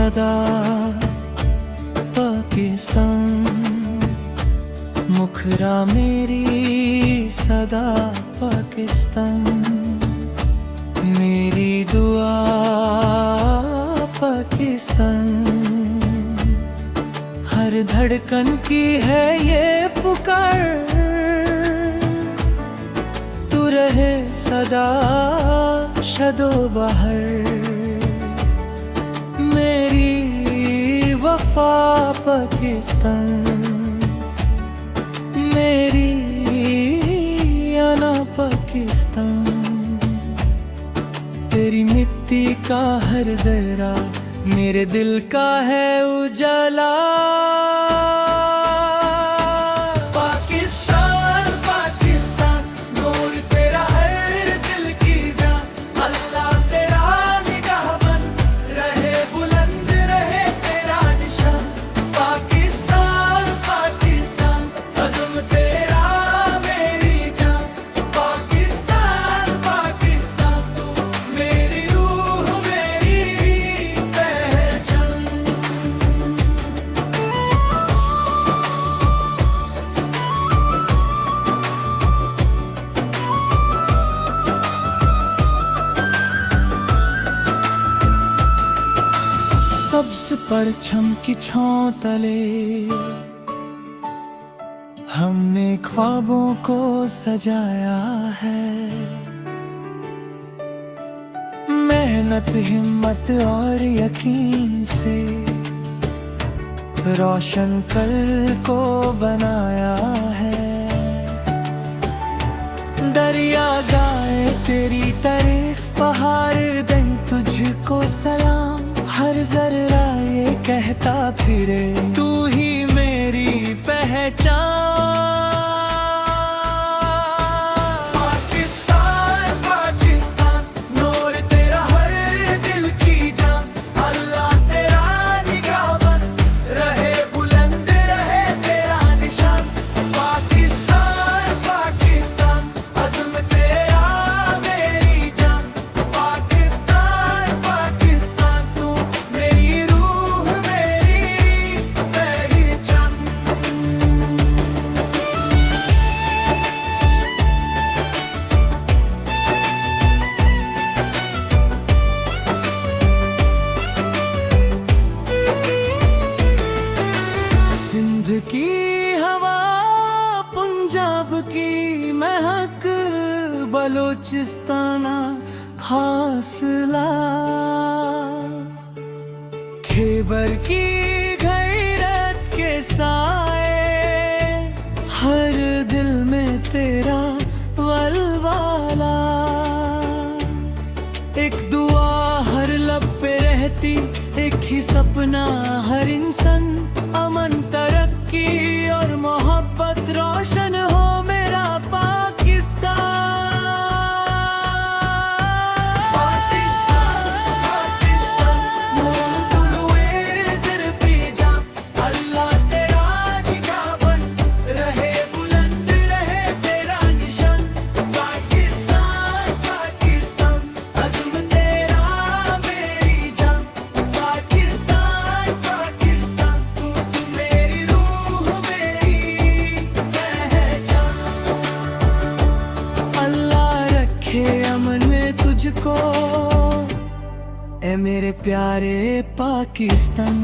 सदा पाकिस्तान, मुखरा मेरी सदा पाकिस्तान, मेरी दुआ पाकिस्तान, हर धड़कन की है ये पुकार, तू रहे सदा शदो बहर, मेरी वफा पाकिस्तान, मेरी अना पाकिस्तान, तेरी मिट्टी का हर जरा मेरे दिल का है उजाला। सब्ज परछम की छांव तले हमने ख्वाबों को सजाया है, मेहनत हिम्मत और यकीन से रोशन कल को बनाया है। दरिया गाए तेरी तारीफ, पहाड़ दे तुझको सलाम, हर जर्रा ये कहता फिरे तू ही मेरी पहचान। पाकिस्तान पाकिस्तान नूर तेरा हर दिल की जान, अल्लाह तेरा निगाहबन रहे बुलंद रहे तेरा निशान। पाकिस्तान पाकिस्तान अज़्म तेरा मेरी जान, पाकिस्तान पाकिस्तान तू मेरी रूह मेरी पहचान। सिंध की हवा, पंजाब की महक, बलोचिस्ताना हासला, खैबर की गैरत के साए, हर दिल में तेरा वलवाला। एक दुआ हर लब पे रहती, एक ही सपना हर इंसान, अमन तरक्की और मोहब्बत रोशन हो मेरा पाकिस्तान। पाकिस्तान पाकिस्तान नूर तुलुए दिल पे जा, अल्लाह तेरा निगाहबन रहे बुलंद रहे तेरा निशान। पाकिस्तान पाकिस्तान अज़्म तेरा मेरी जान, पाकिस्तान पाकिस्तान तू मेरी रूह मेरी पहचान। अल्लाह रखे अमन में तुझको, ए मेरे प्यारे पाकिस्तान।